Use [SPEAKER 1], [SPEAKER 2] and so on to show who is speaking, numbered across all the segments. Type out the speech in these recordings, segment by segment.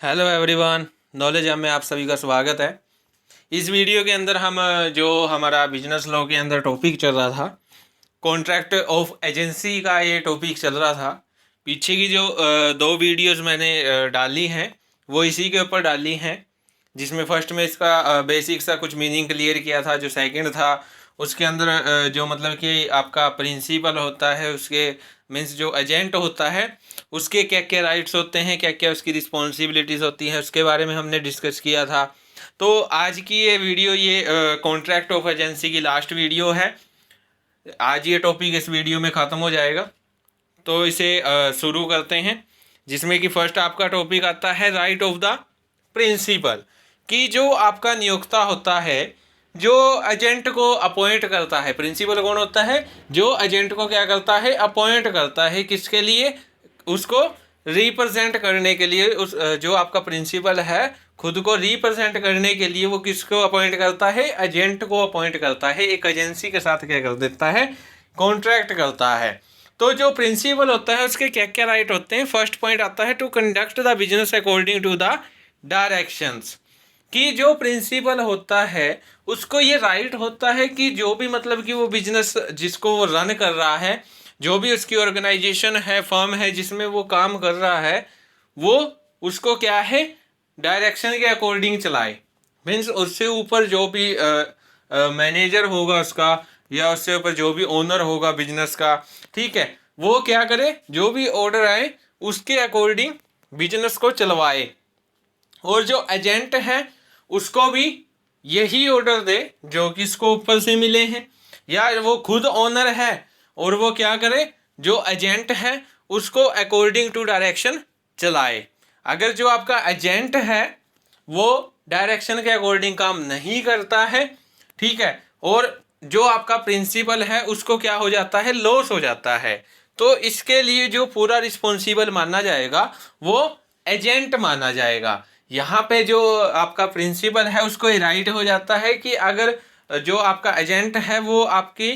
[SPEAKER 1] Hello everyone, knowledge hub में आप सभी का स्वागत है। इस वीडियो के अंदर हम जो हमारा बिजनेस लॉ के अंदर टॉपिक चल रहा था, कॉन्ट्रैक्ट ऑफ एजेंसी का ये टॉपिक चल रहा था। पीछे की जो दो वीडियोस मैंने डाली हैं वो इसी के ऊपर डाली हैं, जिसमें फर्स्ट में इसका बेसिक सा कुछ मीनिंग क्लियर किया था। जो सेकंड था उसके अंदर जो मतलब कि आपका प्रिंसिपल होता है, उसके मीन्स जो एजेंट होता है उसके क्या क्या राइट्स होते हैं, क्या क्या उसकी रिस्पॉन्सिबिलिटीज़ होती हैं, उसके बारे में हमने डिस्कस किया था। तो आज की ये वीडियो ये कॉन्ट्रैक्ट ऑफ एजेंसी की लास्ट वीडियो है। आज ये टॉपिक इस वीडियो में ख़त्म हो जाएगा, तो इसे शुरू करते हैं। जिसमें कि फर्स्ट आपका टॉपिक आता है राइट ऑफ द प्रिंसिपल, कि जो आपका नियोक्ता होता है, जो एजेंट को अपॉइंट करता है। प्रिंसिपल कौन होता है? जो एजेंट को क्या करता है? अपॉइंट करता है। किसके लिए? उसको रिप्रेजेंट करने के लिए। उस जो आपका प्रिंसिपल है खुद को रिप्रेजेंट करने के लिए वो किसको अपॉइंट करता है? एजेंट को अपॉइंट करता है। एक एजेंसी के साथ क्या कर देता है? कॉन्ट्रैक्ट करता है। तो जो प्रिंसिपल होता है उसके क्या क्या राइट होते हैं? फर्स्ट पॉइंट आता है to conduct the business according to the directions, कि जो प्रिंसिपल होता है उसको ये राइट होता है कि जो भी मतलब कि वो बिजनेस जिसको वो रन कर रहा है, जो भी उसकी ऑर्गेनाइजेशन है, फर्म है जिसमें वो काम कर रहा है, वो उसको क्या है? डायरेक्शन के अकॉर्डिंग चलाए। मीन्स उससे ऊपर जो भी मैनेजर होगा उसका, या उससे ऊपर जो भी ओनर होगा बिजनेस का, ठीक है, वो क्या करे? जो भी ऑर्डर आए उसके अकॉर्डिंग बिजनेस को चलवाए। और जो एजेंट है उसको भी यही ऑर्डर दे जो कि इसको ऊपर से मिले हैं, या वो खुद ओनर है और वो क्या करे? जो एजेंट है उसको अकॉर्डिंग टू डायरेक्शन चलाए। अगर जो आपका एजेंट है वो डायरेक्शन के अकॉर्डिंग काम नहीं करता है, ठीक है, और जो आपका प्रिंसिपल है उसको क्या हो जाता है? लॉस हो जाता है। तो इसके लिए जो पूरा रिस्पॉन्सिबल माना जाएगा वो एजेंट माना जाएगा। यहाँ पे जो आपका प्रिंसिपल है उसको ये राइट हो जाता है कि अगर जो आपका एजेंट है वो आपकी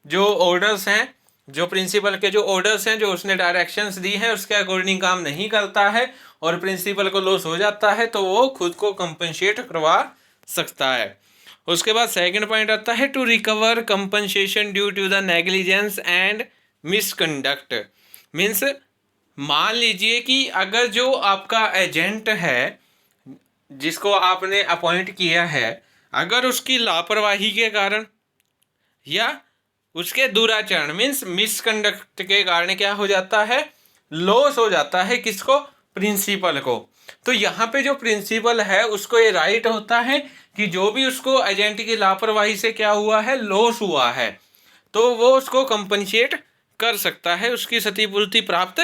[SPEAKER 1] जो ऑर्डर्स हैं, जो प्रिंसिपल के जो ऑर्डर्स हैं, जो उसने डायरेक्शंस दी हैं, उसके अकॉर्डिंग काम नहीं करता है और प्रिंसिपल को लॉस हो जाता है, तो वो खुद को कंपनसेट करवा सकता है। उसके बाद सेकंड पॉइंट आता है to recover compensation due to the negligence and misconduct. Means मान लीजिए कि अगर जो आपका एजेंट है जिसको आपने अपॉइंट किया है, अगर उसकी लापरवाही के कारण या उसके दुराचरण मीन्स मिसकंडक्ट के कारण क्या हो जाता है? लॉस हो जाता है। किसको? प्रिंसिपल को। तो यहाँ पे जो प्रिंसिपल है उसको ये राइट होता है कि जो भी उसको एजेंट की लापरवाही से क्या हुआ है? लॉस हुआ है, तो वो उसको कंपनसेट कर सकता है, उसकी क्षतिपूर्ति प्राप्त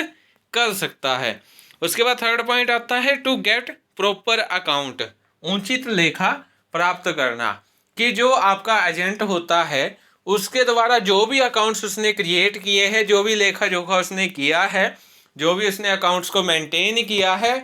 [SPEAKER 1] कर सकता है। उसके बाद थर्ड पॉइंट आता है टू गेट प्रॉपर अकाउंट, उचित लेखा प्राप्त करना, कि जो आपका एजेंट होता है उसके द्वारा जो भी अकाउंट्स उसने क्रिएट किए हैं, जो भी लेखा जोखा उसने किया है, जो भी उसने अकाउंट्स को मेंटेन किया है,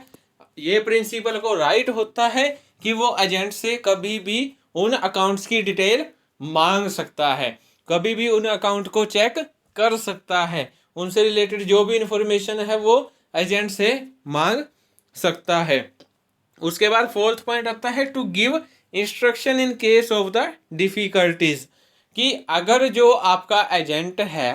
[SPEAKER 1] ये प्रिंसिपल को राइट होता है कि वो एजेंट से कभी भी उन अकाउंट्स की डिटेल मांग सकता है, कभी भी उन अकाउंट को चेक कर सकता है, उनसे रिलेटेड जो भी इंफॉर्मेशन है वो एजेंट से मांग सकता है। उसके बाद फोर्थ पॉइंट आता है to give instruction in case of the difficulties, कि अगर जो आपका एजेंट है,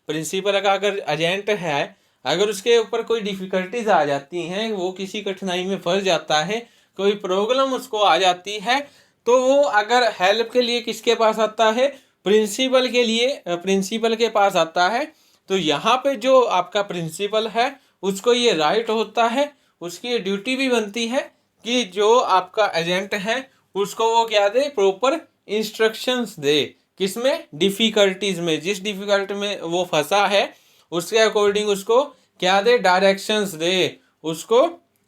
[SPEAKER 1] प्रिंसिपल का अगर एजेंट है, अगर उसके ऊपर कोई डिफिकल्टीज आ जाती हैं, वो किसी कठिनाई में फंस जाता है, कोई प्रॉब्लम उसको आ जाती है, तो वो अगर हेल्प के लिए किसके पास आता है? प्रिंसिपल के लिए, प्रिंसिपल के पास आता है। तो यहाँ पे जो आपका प्रिंसिपल है उसको ये राइट होता है, उसकी ड्यूटी भी बनती है कि जो आपका एजेंट है उसको वो क्या दे? प्रॉपर इंस्ट्रक्शंस दे। किसमें? डिफिकल्टीज में। जिस डिफिकल्टी में वो फंसा है उसके अकॉर्डिंग उसको क्या दे? डायरेक्शंस दे, उसको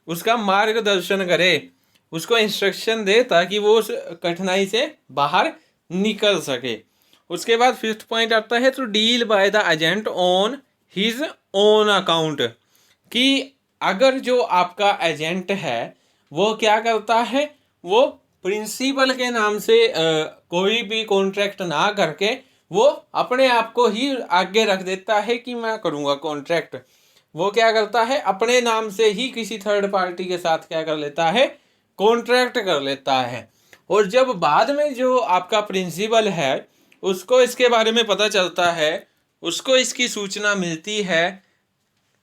[SPEAKER 1] उसका मार्गदर्शन करे, उसको इंस्ट्रक्शन दे ताकि वो उस कठिनाई से बाहर निकल सके। उसके बाद फिफ्थ पॉइंट आता है to deal by the agent on his own account, कि अगर जो आपका एजेंट है वो क्या करता है? वो प्रिंसिपल के नाम से कोई भी कॉन्ट्रैक्ट ना करके वो अपने आप को ही आगे रख देता है कि मैं करूँगा कॉन्ट्रैक्ट, वो क्या करता है, अपने नाम से ही किसी थर्ड पार्टी के साथ क्या कर लेता है, कॉन्ट्रैक्ट कर लेता है। और जब बाद में जो आपका प्रिंसिपल है उसको इसके बारे में पता चलता है, उसको इसकी सूचना मिलती है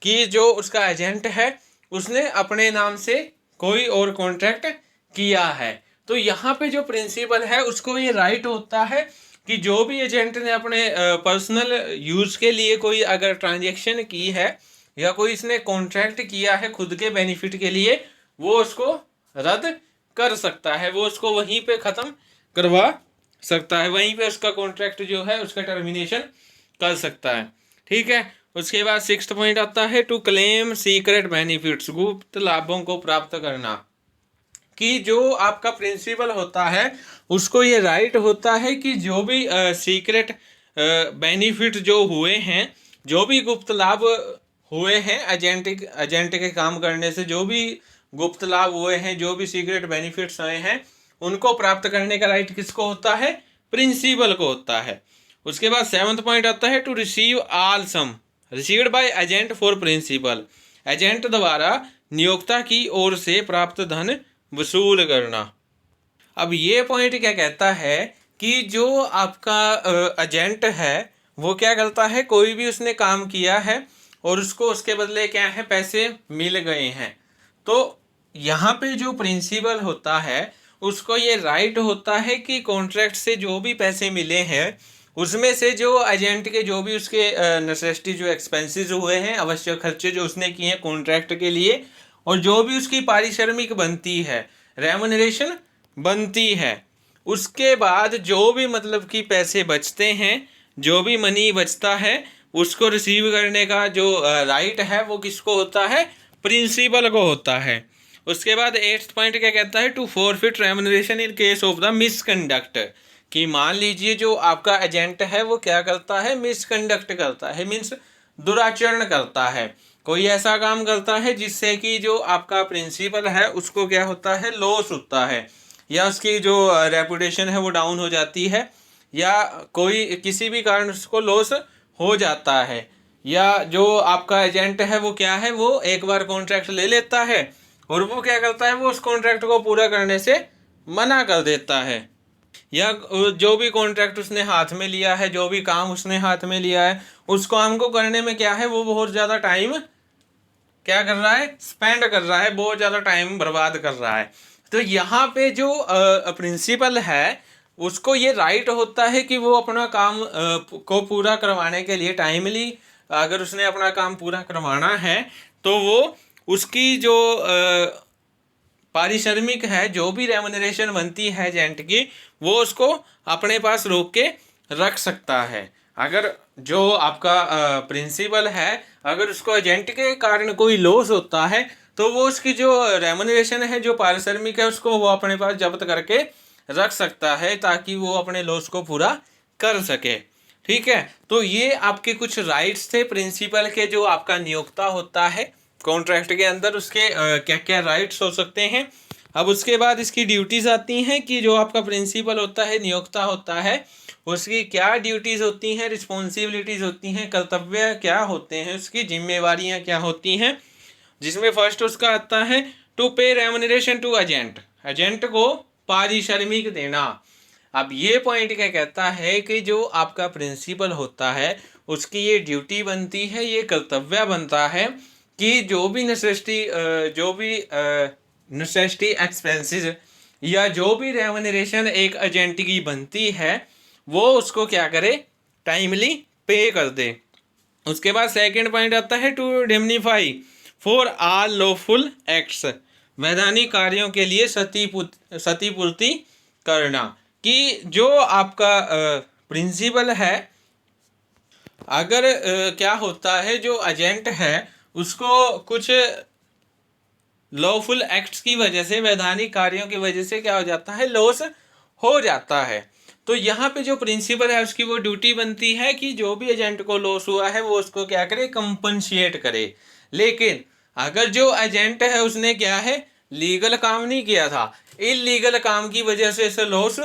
[SPEAKER 1] कि जो उसका एजेंट है उसने अपने नाम से कोई और कॉन्ट्रैक्ट किया है, तो यहाँ पे जो प्रिंसिपल है उसको ये राइट होता है कि जो भी एजेंट ने अपने पर्सनल यूज के लिए कोई अगर ट्रांजैक्शन की है या कोई इसने कॉन्ट्रैक्ट किया है खुद के बेनिफिट के लिए, वो उसको रद्द कर सकता है, वो उसको वहीं पे ख़त्म करवा सकता है, वहीं पे उसका कॉन्ट्रैक्ट जो है उसका टर्मिनेशन कर सकता है। ठीक है। उसके बाद 6th पॉइंट आता है टू क्लेम सीक्रेट बेनिफिट्स, गुप्त लाभों को प्राप्त करना। कि जो आपका प्रिंसिपल होता है उसको ये राइट होता है कि जो भी सीक्रेट बेनिफिट जो हुए हैं, जो भी गुप्त लाभ हुए हैं एजेंट के काम करने से, जो भी गुप्त लाभ हुए हैं, जो भी सीक्रेट बेनिफिट्स आए हैं, उनको प्राप्त करने का राइट किसको होता है, प्रिंसिपल को होता है। उसके बाद 7th पॉइंट आता है to receive all sum received by agent for principal, agent द्वारा नियोक्ता की ओर से प्राप्त धन वसूल करना। अब ये पॉइंट क्या कहता है कि जो आपका एजेंट है वो क्या करता है, कोई भी उसने काम किया है और उसको उसके बदले क्या है, पैसे मिल गए हैं, तो यहाँ पे जो प्रिंसिपल होता है उसको ये राइट होता है कि कॉन्ट्रैक्ट से जो भी पैसे मिले हैं उसमें से जो एजेंट के जो भी उसके नेसेसिटी जो एक्सपेंसेस हुए हैं, आवश्यक खर्चे जो उसने किए हैं कॉन्ट्रैक्ट के लिए, और जो भी उसकी पारिश्रमिक बनती है, रेमुनरेशन बनती है, उसके बाद जो भी मतलब कि पैसे बचते हैं, जो भी मनी बचता है, उसको रिसीव करने का जो राइट है वो किसको होता है, प्रिंसिपल को होता है। उसके बाद 8th पॉइंट क्या कहता है to forfeit remuneration in case of the misconduct, कि मान लीजिए जो आपका एजेंट है वो क्या करता है, मिसकंडक्ट करता है, मीन्स दुराचरण करता है, कोई ऐसा काम करता है जिससे कि जो आपका प्रिंसिपल है उसको क्या होता है, लॉस होता है, या उसकी जो रेपुटेशन है वो डाउन हो जाती है, या कोई किसी भी कारण उसको लॉस हो जाता है, या जो आपका एजेंट है वो क्या है, वो एक बार कॉन्ट्रैक्ट ले लेता है और वो क्या करता है, वो उस कॉन्ट्रैक्ट को पूरा करने से मना कर देता है, या जो भी कॉन्ट्रैक्ट उसने हाथ में लिया है, जो भी काम उसने हाथ में लिया है, उस काम को करने में क्या है, वो बहुत ज़्यादा टाइम क्या कर रहा है, स्पेंड कर रहा है, बहुत ज़्यादा टाइम बर्बाद कर रहा है। तो यहाँ पे जो प्रिंसिपल है उसको ये राइट होता है कि वो अपना काम को पूरा करवाने के लिए टाइमली, अगर उसने अपना काम पूरा करवाना है तो वो उसकी जो पारिश्रमिक है, जो भी रेमुनरेशन बनती है एजेंट की, वो उसको अपने पास रोक के रख सकता है। अगर जो आपका प्रिंसिपल है अगर उसको एजेंट के कारण कोई लॉस होता है तो वो उसकी जो रेमुनरेशन है, जो पारिश्रमिक है, उसको वो अपने पास जब्त करके रख सकता है ताकि वो अपने लॉस को पूरा कर सके। ठीक है। तो ये आपके कुछ राइट्स थे प्रिंसिपल के, जो आपका नियोक्ता होता है कॉन्ट्रैक्ट के अंदर, उसके क्या क्या राइट्स हो सकते हैं। अब उसके बाद इसकी ड्यूटीज़ आती हैं कि जो आपका प्रिंसिपल होता है, नियोक्ता होता है, उसकी क्या ड्यूटीज़ होती हैं, रिस्पॉन्सिबिलिटीज़ होती हैं, कर्तव्य क्या होते हैं, उसकी जिम्मेवारियां क्या होती हैं। जिसमें फर्स्ट उसका आता है टू पे रेमुनरेशन टू एजेंट, एजेंट को पारिश्रमिक देना। अब ये पॉइंट क्या कहता है कि जो आपका प्रिंसिपल होता है उसकी ये ड्यूटी बनती है, ये कर्तव्य बनता है कि जो भी नेसेसिटी एक्सपेंसेस या जो भी रेमुनरेशन एक एजेंट की बनती है वो उसको क्या करे, टाइमली पे कर दे। उसके बाद सेकंड पॉइंट आता है to indemnify for all lawful acts, वैधानिक कार्यों के लिए क्षतिपूर्ति करना। कि जो आपका प्रिंसिपल है, अगर क्या होता है, जो एजेंट है उसको कुछ लॉफुल एक्ट्स की वजह से, वैधानिक कार्यों की वजह से क्या हो जाता है, लॉस हो जाता है, तो यहाँ पे जो प्रिंसिपल है उसकी वो ड्यूटी बनती है कि जो भी एजेंट को लॉस हुआ है वो उसको क्या करे, कंपनसेट करे। लेकिन अगर जो एजेंट है उसने क्या है, लीगल काम नहीं किया था, इलीगल काम की वजह से इसे लॉस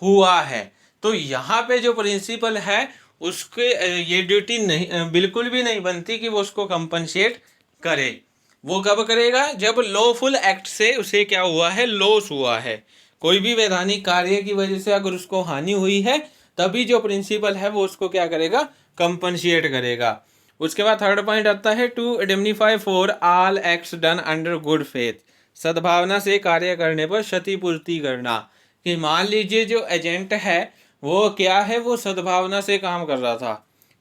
[SPEAKER 1] हुआ है, तो यहाँ पे जो प्रिंसिपल है उसके ये ड्यूटी नहीं, बिल्कुल भी नहीं बनती कि वो उसको कंपनसेट करे। वो कब करेगा? जब लॉफुल एक्ट से उसे क्या हुआ है? लॉस हुआ है। कोई भी वैधानिक कार्य की वजह से अगर उसको हानि हुई है तभी जो प्रिंसिपल है वो उसको क्या करेगा? कंपनशिएट करेगा। उसके बाद थर्ड पॉइंट आता है to indemnify for all acts done under good faith, सद्भावना से कार्य करने पर क्षतिपूर्ति करना। कि मान लीजिए जो एजेंट है वो क्या है? वो सद्भावना से काम कर रहा था,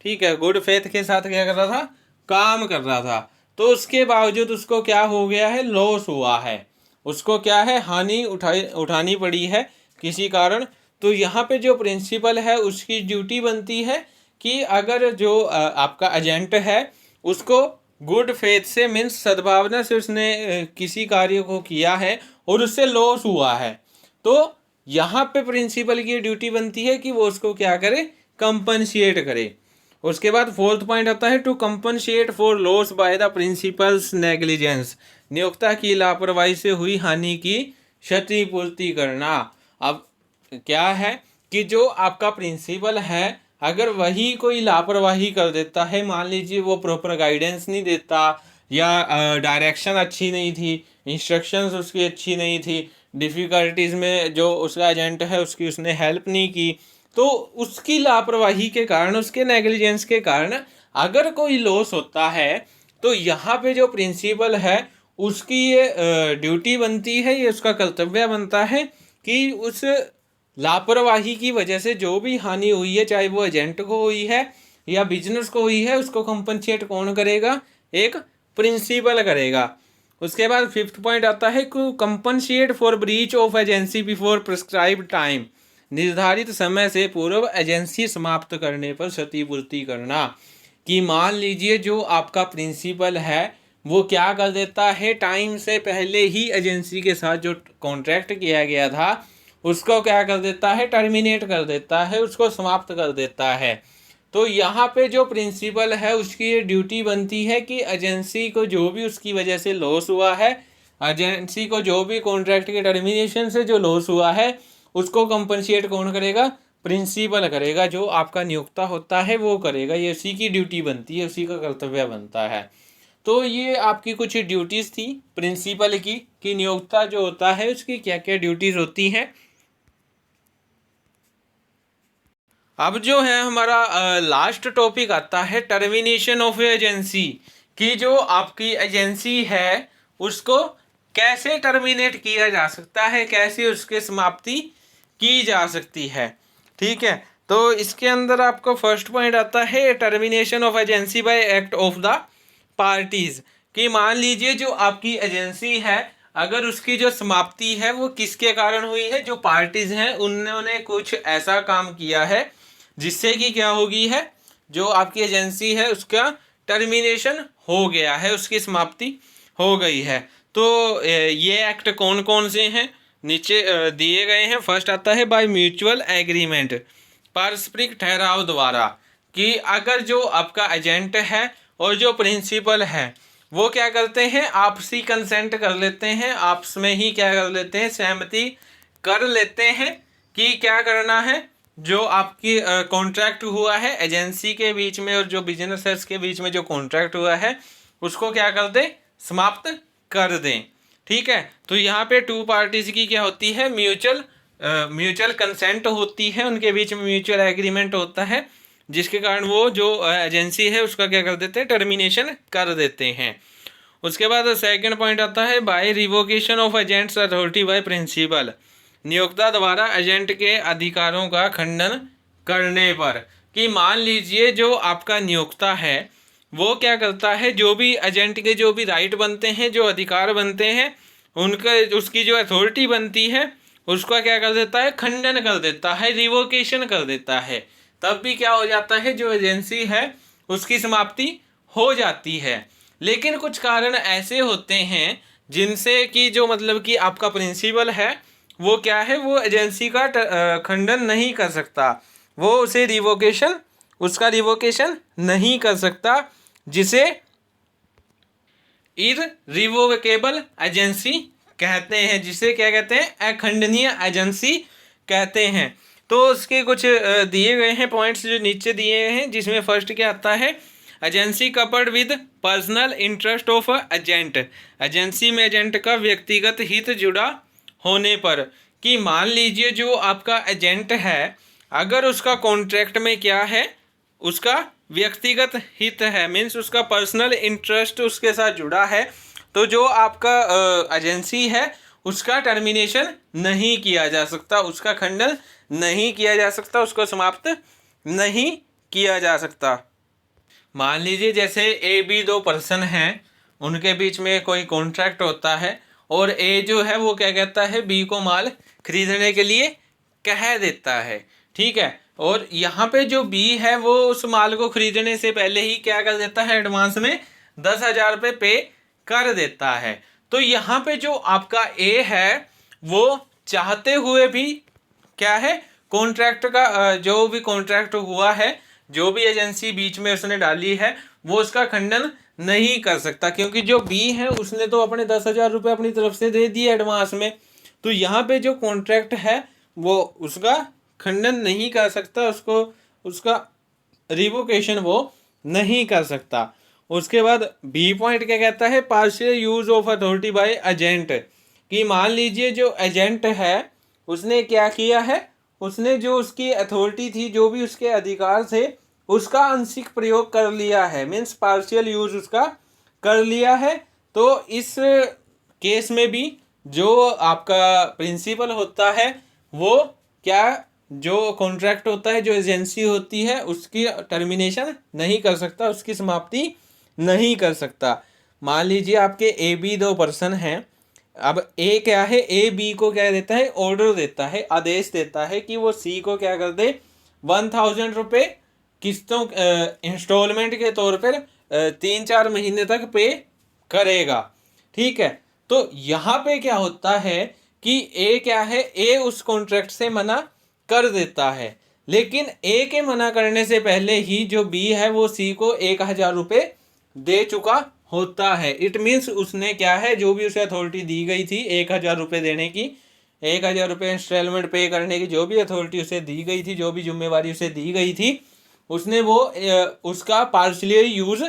[SPEAKER 1] ठीक है, गुड फेथ के साथ क्या कर रहा था? काम कर रहा था। तो उसके बावजूद उसको क्या हो गया है? लॉस हुआ है, उसको क्या है? हानि उठानी पड़ी है किसी कारण। तो यहाँ पे जो प्रिंसिपल है उसकी ड्यूटी बनती है कि अगर जो आपका एजेंट है उसको गुड फेथ से मीन्स सद्भावना से उसने किसी कार्य को किया है और उससे लॉस हुआ है, तो यहाँ पे प्रिंसिपल की ड्यूटी बनती है कि वो उसको क्या करे? कंपनशिएट करे। उसके बाद फोर्थ पॉइंट आता है to compensate for loss by the principal's negligence, नियोक्ता की लापरवाही से हुई हानि की क्षतिपूर्ति करना। अब क्या है कि जो आपका प्रिंसिपल है अगर वही कोई लापरवाही कर देता है, मान लीजिए वो प्रॉपर गाइडेंस नहीं देता या डायरेक्शन अच्छी नहीं थी, इंस्ट्रक्शंस उसकी अच्छी नहीं थी, डिफ़िकल्टीज़ में जो उसका एजेंट है उसकी उसने हेल्प नहीं की, तो उसकी लापरवाही के कारण, उसके नेग्लिजेंस के कारण अगर कोई लॉस होता है तो यहाँ पे जो प्रिंसिपल है उसकी ये ड्यूटी बनती है, ये उसका कर्तव्य बनता है कि उस लापरवाही की वजह से जो भी हानि हुई है, चाहे वो एजेंट को हुई है या बिजनेस को हुई है, उसको कंपनसेट कौन करेगा? एक प्रिंसिपल करेगा। उसके बाद फिफ्थ पॉइंट आता है कि compensate for breach of agency before prescribe time, निर्धारित समय से पूर्व एजेंसी समाप्त करने पर क्षतिपूर्ति करना। कि मान लीजिए जो आपका प्रिंसिपल है वो क्या कर देता है? टाइम से पहले ही एजेंसी के साथ जो कॉन्ट्रैक्ट किया गया था उसको क्या कर देता है? टर्मिनेट कर देता है, उसको समाप्त कर देता है। तो यहाँ पे जो प्रिंसिपल है उसकी ये ड्यूटी बनती है कि एजेंसी को जो भी उसकी वजह से लॉस हुआ है, एजेंसी को जो भी कॉन्ट्रैक्ट के टर्मिनेशन से जो लॉस हुआ है उसको कंपनसेट कौन करेगा? प्रिंसिपल करेगा। जो आपका नियोक्ता होता है वो करेगा, ये उसी की ड्यूटी बनती है, उसी का कर्तव्य बनता है। तो ये आपकी कुछ ड्यूटीज़ थी प्रिंसिपल की कि नियोक्ता जो होता है उसकी क्या क्या ड्यूटीज़ होती हैं। अब जो है हमारा लास्ट टॉपिक आता है टर्मिनेशन ऑफ एजेंसी, कि जो आपकी एजेंसी है उसको कैसे टर्मिनेट किया जा सकता है, कैसे उसके समाप्ति की जा सकती है, ठीक है। तो इसके अंदर आपको फर्स्ट पॉइंट आता है termination of agency bye act of the parties. कि मान लीजिए जो आपकी एजेंसी है अगर उसकी जो समाप्ति है वो किसके कारण हुई है? जो पार्टीज हैं उन्होंने कुछ ऐसा काम किया है जिससे कि क्या होगी है, जो आपकी एजेंसी है उसका टर्मिनेशन हो गया है, उसकी समाप्ति हो गई है। तो ये एक्ट कौन कौन से हैं नीचे दिए गए हैं। फर्स्ट आता है बाय म्यूचुअल एग्रीमेंट, पारस्परिक ठहराव द्वारा। कि अगर जो आपका एजेंट है और जो प्रिंसिपल है वो क्या करते हैं? आपसी कंसेंट कर लेते हैं, आपस में ही क्या कर लेते हैं? सहमति कर लेते हैं कि क्या करना है। जो आपकी कॉन्ट्रैक्ट हुआ है एजेंसी के बीच में और जो बिजनेस के बीच में जो कॉन्ट्रैक्ट हुआ है उसको क्या कर दें? समाप्त कर दें, ठीक है। तो यहाँ पे टू पार्टीज की क्या होती है? म्यूचुअल कंसेंट होती है, उनके बीच में म्यूचुअल एग्रीमेंट होता है जिसके कारण वो जो एजेंसी है उसका क्या कर देते हैं? टर्मिनेशन कर देते हैं। उसके बाद सेकंड पॉइंट आता है by revocation of agent's authority by principal, नियोक्ता द्वारा एजेंट के अधिकारों का खंडन करने पर। कि मान लीजिए जो आपका नियोक्ता है वो क्या करता है? जो भी एजेंट के जो भी राइट बनते हैं, जो अधिकार बनते हैं, उनका उसकी जो अथॉरिटी बनती है उसका क्या कर देता है? खंडन कर देता है, रिवोकेशन कर देता है। तब भी क्या हो जाता है? जो एजेंसी है उसकी समाप्ति हो जाती है। लेकिन कुछ कारण ऐसे होते हैं जिनसे कि जो मतलब कि आपका प्रिंसिपल है वो क्या है? वो एजेंसी का खंडन नहीं कर सकता, वो उसे उसका रिवोकेशन नहीं कर सकता, जिसे इररिवोकेबल एजेंसी कहते हैं, जिसे क्या कहते हैं? अखंडनीय एजेंसी कहते हैं। तो उसके कुछ दिए गए हैं पॉइंट्स जो नीचे दिए गए हैं, जिसमें फर्स्ट क्या आता है? Agency coupled with personal interest of agent, agency में एजेंट का व्यक्तिगत हित जुड़ा होने पर, कि मान लीजिए जो आपका एजेंट है अगर उसका कॉन्ट्रैक्ट में क्या है, उसका व्यक्तिगत हित है, मीन्स उसका पर्सनल इंटरेस्ट उसके साथ जुड़ा है, तो जो आपका एजेंसी है उसका टर्मिनेशन नहीं किया जा सकता, उसका खंडन नहीं किया जा सकता, उसको समाप्त नहीं किया जा सकता। मान लीजिए जैसे ए बी दो पर्सन हैं, उनके बीच में कोई कॉन्ट्रैक्ट होता है और ए जो है वो क्या कहता है, बी को माल खरीदने के लिए कह देता है, ठीक है। और यहाँ पे जो बी है वो उस माल को खरीदने से पहले ही क्या कर देता है, एडवांस में 10,000 रुपये पे कर देता है। तो यहाँ पे जो आपका ए है वो चाहते हुए भी क्या है, कॉन्ट्रैक्ट का जो भी कॉन्ट्रैक्ट हुआ है, जो भी एजेंसी बीच में उसने डाली है, वो उसका खंडन नहीं कर सकता, क्योंकि जो बी है उसने तो अपने 10,000 रुपये अपनी तरफ से दे दिए एडवांस में। तो यहाँ पे जो कॉन्ट्रैक्ट है वो उसका खंडन नहीं कर सकता, उसको उसका रिवोकेशन वो नहीं कर सकता। उसके बाद बी पॉइंट क्या कहता है, partial use of authority by agent, कि मान लीजिए जो एजेंट है उसने क्या किया है, उसने जो उसकी अथॉरिटी थी, जो भी उसके अधिकार थे, उसका आंशिक प्रयोग कर लिया है, मीन्स पार्शियल यूज उसका कर लिया है। तो इस केस में भी जो आपका प्रिंसिपल होता है वो क्या, जो कॉन्ट्रैक्ट होता है, जो एजेंसी होती है, उसकी टर्मिनेशन नहीं कर सकता, उसकी समाप्ति नहीं कर सकता। मान लीजिए आपके ए बी दो पर्सन हैं, अब ए क्या है, ए बी को क्या देता है, ऑर्डर देता है, आदेश देता है कि वो सी को क्या कर दे, 1,000 रुपये किस्तों इंस्टॉलमेंट के तौर पर 3-4 महीने तक पे करेगा, ठीक है। तो यहाँ पे क्या होता है कि ए क्या है, ए उस कॉन्ट्रैक्ट से मना कर देता है, लेकिन ए के मना करने से पहले ही जो बी है वो सी को 1,000 रुपये दे चुका होता है। इट मीन्स उसने क्या है, जो भी उसे अथॉरिटी दी गई थी 1,000 रुपये देने की, 1,000 रुपये इंस्टॉलमेंट पे करने की, जो भी अथॉरिटी उसे दी गई थी, जो भी जिम्मेवारी उसे दी गई थी, उसने वो उसका पार्शियली यूज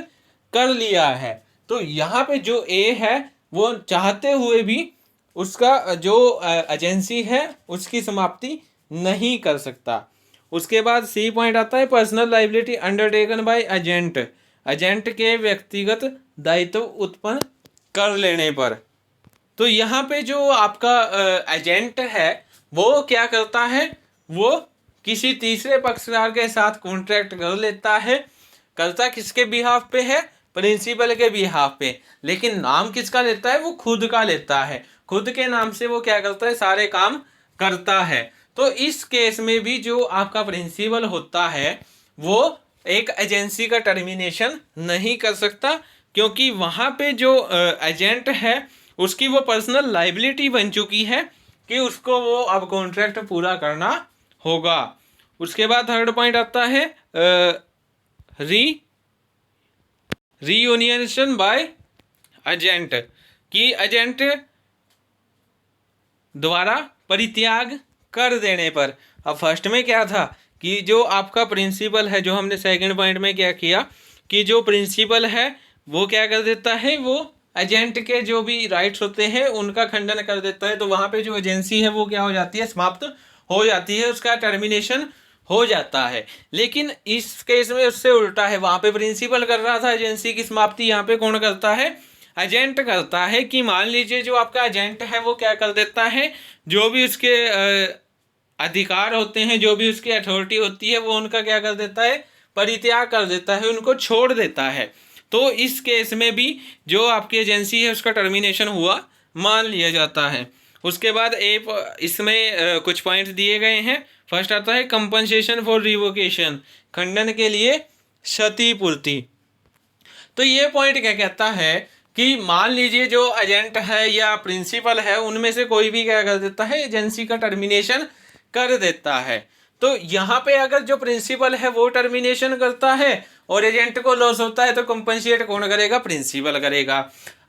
[SPEAKER 1] कर लिया है। तो यहाँ पे जो ए है वो चाहते हुए भी उसका जो एजेंसी है उसकी समाप्ति नहीं कर सकता। उसके बाद सी पॉइंट आता है, personal liability undertaken by agent, agent के व्यक्तिगत दायित्व उत्पन्न कर लेने पर। तो यहाँ पे जो आपका एजेंट है वो क्या करता है, वो किसी तीसरे पक्षकार के साथ कॉन्ट्रैक्ट कर लेता है, करता किसके बिहाफ पे है, प्रिंसिपल के बिहाफ पे, लेकिन नाम किसका लेता है, वो खुद का लेता है, खुद के नाम से वो क्या करता है, सारे काम करता है। तो इस केस में भी जो आपका प्रिंसिपल होता है वो एक एजेंसी का टर्मिनेशन नहीं कर सकता, क्योंकि वहाँ पे जो एजेंट है उसकी वो पर्सनल लाइबिलिटी बन चुकी है कि उसको वो अब कॉन्ट्रैक्ट पूरा करना होगा। उसके बाद थर्ड पॉइंट आता है रीयूनियन बाय एजेंट, कि एजेंट द्वारा परित्याग कर देने पर। अब फर्स्ट में क्या था कि जो आपका प्रिंसिपल है, जो हमने सेकंड पॉइंट में क्या किया कि जो प्रिंसिपल है वो क्या कर देता है, वो एजेंट के जो भी राइट्स होते हैं उनका खंडन कर देता है। तो वहाँ पे जो एजेंसी है वो क्या हो जाती है, समाप्त हो जाती है, उसका टर्मिनेशन हो जाता है। लेकिन इस केस में उससे उल्टा है, वहाँ पे प्रिंसिपल कर रहा था एजेंसी की समाप्ति, यहाँ पे कौन करता है, एजेंट करता है। कि मान लीजिए जो आपका एजेंट है वो क्या कर देता है, जो भी उसके अधिकार होते हैं, जो भी उसकी अथॉरिटी होती है, वो उनका क्या कर देता है, परित्याग कर देता है, उनको छोड़ देता है। तो इस केस में भी जो आपकी एजेंसी है उसका टर्मिनेशन हुआ मान लिया जाता है। उसके बाद इसमें कुछ पॉइंट दिए गए हैं। फर्स्ट आता है कंपनसेशन फॉर रिवोकेशन, खंडन के लिए क्षतिपूर्ति। तो ये पॉइंट क्या कहता है कि मान लीजिए जो एजेंट है या प्रिंसिपल है, उनमें से कोई भी क्या कर देता है, एजेंसी का टर्मिनेशन कर देता है। तो यहाँ पे अगर जो प्रिंसिपल है वो टर्मिनेशन करता है और एजेंट को लॉस होता है तो कंपनसेट कौन करेगा? प्रिंसिपल करेगा।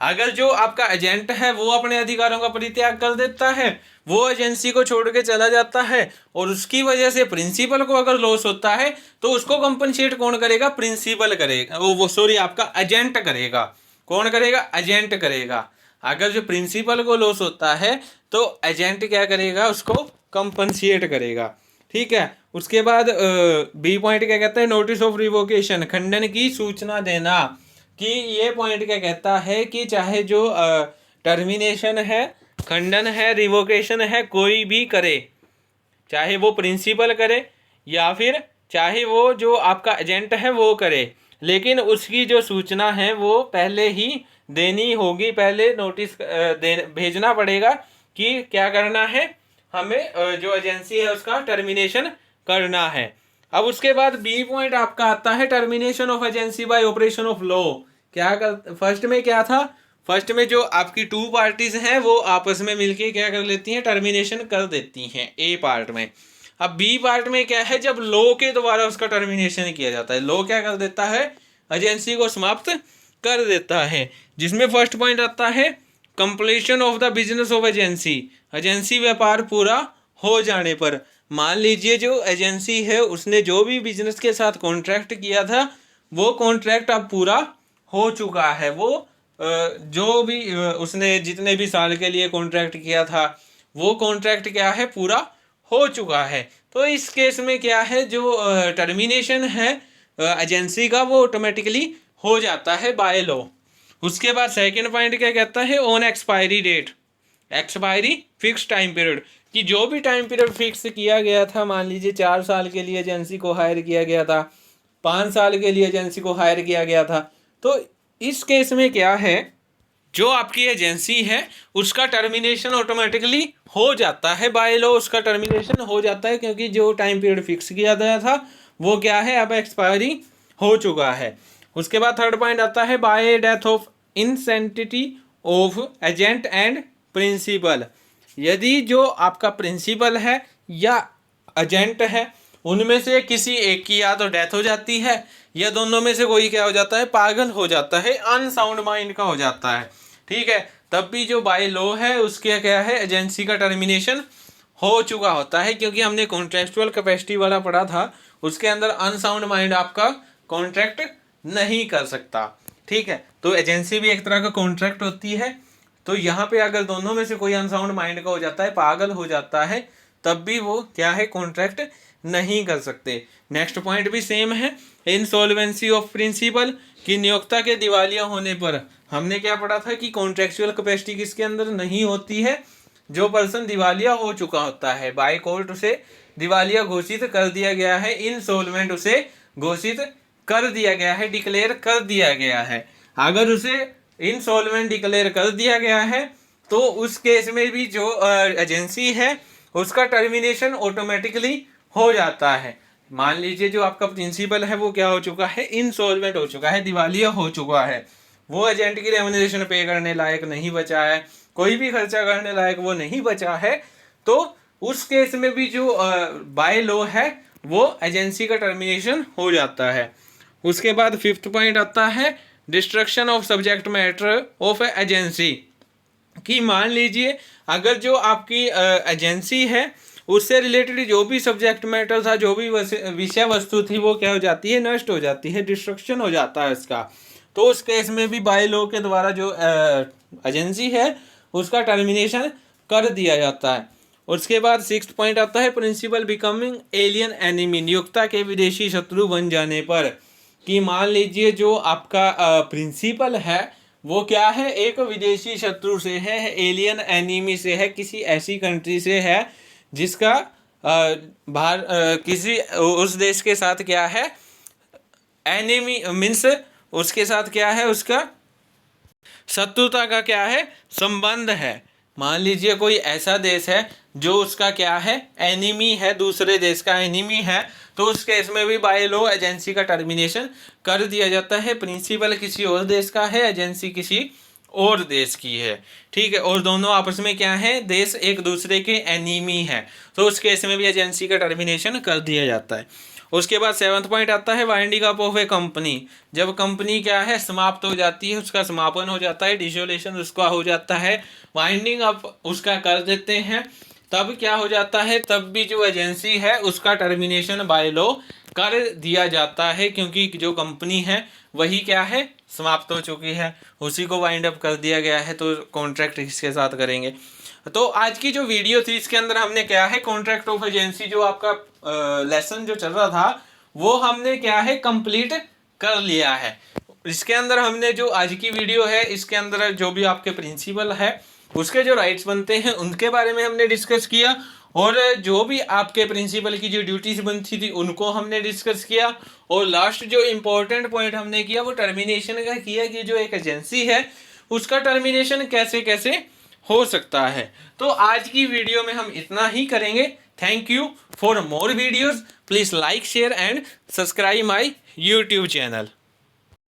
[SPEAKER 1] अगर जो आपका एजेंट है वो अपने अधिकारों का परित्याग कर देता है, वो एजेंसी को छोड़ के चला जाता है और उसकी वजह से प्रिंसिपल को अगर लॉस होता है तो उसको कंपनसेट कौन करेगा? प्रिंसिपल करेगा, वो सॉरी आपका एजेंट करेगा। कौन करेगा? एजेंट करेगा। अगर जो प्रिंसिपल को लॉस होता है तो एजेंट क्या करेगा? उसको कंपनसेट करेगा। ठीक है। उसके बाद बी पॉइंट क्या कहता है? नोटिस ऑफ रिवोकेशन, खंडन की सूचना देना। कि ये पॉइंट क्या कहता है कि चाहे जो टर्मिनेशन है, खंडन है, रिवोकेशन है, कोई भी करे, चाहे वो प्रिंसिपल करे या फिर चाहे वो जो आपका एजेंट है वो करे, लेकिन उसकी जो सूचना है वो पहले ही देनी होगी। पहले नोटिस भेजना पड़ेगा कि क्या करना है, हमें जो एजेंसी है उसका टर्मिनेशन करना है। अब उसके बाद बी पॉइंट आपका आता है termination of agency bye operation of law. क्या कर, फर्स्ट में क्या था? फर्स्ट में जो आपकी टू पार्टीज हैं वो आपस में मिलके क्या कर लेती हैं? टर्मिनेशन कर देती हैं ए पार्ट में। अब बी पार्ट में क्या है? जब लॉ के द्वारा उसका टर्मिनेशन किया जाता है, लॉ क्या कर देता है? एजेंसी को समाप्त कर देता है। जिसमें फर्स्ट पॉइंट आता है completion of the business of agency, agency व्यापार पूरा हो जाने पर। मान लीजिए जो एजेंसी है उसने जो भी बिजनेस के साथ कॉन्ट्रैक्ट किया था वो कॉन्ट्रैक्ट अब पूरा हो चुका है। वो जो भी उसने जितने भी साल के लिए कॉन्ट्रैक्ट किया था वो कॉन्ट्रैक्ट क्या है? पूरा हो चुका है। तो इस केस में क्या है? जो टर्मिनेशन है एजेंसी का वो ऑटोमेटिकली हो जाता है बाय लॉ। उसके बाद सेकंड पॉइंट क्या कहता है? On expiry date, expiry fix time period. कि जो भी टाइम पीरियड फिक्स किया गया था, मान लीजिए 4 साल के लिए एजेंसी को हायर किया गया था, 5 साल के लिए एजेंसी को हायर किया गया था, तो इस केस में क्या है? जो आपकी एजेंसी है उसका टर्मिनेशन ऑटोमेटिकली हो जाता है बाय लॉ, उसका टर्मिनेशन हो जाता है क्योंकि जो टाइम पीरियड फिक्स किया गया था वो क्या है? अब एक्सपायरी हो चुका है। उसके बाद थर्ड पॉइंट आता है by death of insanity of agent and principal. यदि जो आपका प्रिंसिपल है या एजेंट है उनमें से किसी एक की या तो डेथ हो जाती है या दोनों में से कोई क्या हो जाता है? पागल हो जाता है, अनसाउंड माइंड का हो जाता है। ठीक है। तब भी जो बाय लॉ है उसके क्या है? एजेंसी का टर्मिनेशन हो चुका होता है, क्योंकि हमने कॉन्ट्रेक्चुअल कैपेसिटी वाला पढ़ा था, उसके अंदर अनसाउंड माइंड आपका कॉन्ट्रैक्ट नहीं कर सकता। ठीक है। तो एजेंसी भी एक तरह का कॉन्ट्रैक्ट होती है। तो यहाँ पे अगर दोनों में से कोई अनसाउंड माइंड का हो जाता है, पागल हो जाता है, तब भी वो क्या है? कॉन्ट्रैक्ट नहीं कर सकते। नेक्स्ट पॉइंट भी सेम है, इंसॉल्वेंसी ऑफ प्रिंसिपल। की नियोक्ता के दिवालिया होने पर हमने क्या पढ़ा था कि कॉन्ट्रेक्चुअल कैपेसिटी किसके अंदर नहीं होती है? जो पर्सन दिवालिया हो चुका होता है, बाय कोर्ट उसे दिवालिया घोषित कर दिया गया है, इंसॉल्वेंट उसे घोषित कर दिया गया है, डिक्लेयर कर दिया गया है। अगर उसे इंसॉल्वेंट डिक्लेयर कर दिया गया है तो उस केस में भी जो एजेंसी है उसका टर्मिनेशन ऑटोमेटिकली हो जाता है। मान लीजिए जो आपका प्रिंसिपल है वो क्या हो चुका है? इंसॉल्वेंट हो चुका है, दिवालिया हो चुका है, वो एजेंट की रेम्यूनरेशन पे करने लायक नहीं बचा है, कोई भी खर्चा करने लायक वो नहीं बचा है, तो उस केस में भी जो बाय लॉ है वो एजेंसी का टर्मिनेशन हो जाता है। उसके बाद फिफ्थ पॉइंट आता है destruction of subject matter of agency. कि मान लीजिए अगर जो आपकी एजेंसी है उससे रिलेटेड जो भी सब्जेक्ट मैटर था, जो भी विषय वस्तु थी, वो क्या हो जाती है? नष्ट हो जाती है, डिस्ट्रक्शन हो जाता है उसका। तो उस केस में भी बाय लॉ के द्वारा जो एजेंसी है उसका टर्मिनेशन कर दिया जाता है। उसके बाद सिक्स्थ पॉइंट आता है प्रिंसिपल बिकमिंग एलियन एनिमी, नियोक्ता के विदेशी शत्रु बन जाने पर। कि मान लीजिए जो आपका प्रिंसिपल है वो क्या है? एक विदेशी शत्रु से है, एलियन एनिमी से है, किसी ऐसी कंट्री से है जिसका किसी उस देश के साथ क्या है? एनिमी मीन्स उसके साथ क्या है? उसका शत्रुता का क्या है? संबंध है। मान लीजिए कोई ऐसा देश है जो उसका क्या है? एनिमी है, दूसरे देश का एनिमी है, तो उस केस में भी बाय लॉ एजेंसी का टर्मिनेशन कर दिया जाता है। प्रिंसिपल किसी और देश का है, एजेंसी किसी और देश की है। ठीक है। और दोनों आपस में क्या है? देश एक दूसरे के एनिमी है, तो उस केस में भी एजेंसी का टर्मिनेशन कर दिया जाता है। उसके बाद 7वां पॉइंट आता है winding up of A company. जब कंपनी क्या है समाप्त हो जाती है, उसका समापन हो जाता है, डिसोल्यूशन उसका हो जाता है, वाइंडिंग अप उसका कर देते हैं, तब क्या हो जाता है, तब भी जो एजेंसी है उसका टर्मिनेशन बाय लॉ कर दिया जाता है, क्योंकि जो कंपनी है वही क्या है समाप्त हो चुकी है, उसी को वाइंड अप कर दिया गया है, तो कॉन्ट्रैक्ट इसके साथ करेंगे। तो आज की जो वीडियो थी इसके अंदर हमने क्या है कॉन्ट्रैक्ट ऑफ एजेंसी जो आपका लेसन जो चल रहा था वो हमने क्या है कंप्लीट कर लिया है। इसके अंदर हमने जो आज की वीडियो है इसके अंदर जो भी आपके प्रिंसिपल है उसके जो राइट्स बनते हैं उनके बारे में हमने डिस्कस किया, और जो भी आपके प्रिंसिपल की जो ड्यूटीज बनती थी उनको हमने डिस्कस किया, और लास्ट जो इम्पोर्टेंट पॉइंट हमने किया वो टर्मिनेशन का किया कि जो एक एजेंसी है उसका टर्मिनेशन कैसे कैसे हो सकता है। तो आज की वीडियो में हम इतना ही करेंगे। Thank you for more videos, please like share and subscribe my YouTube channel.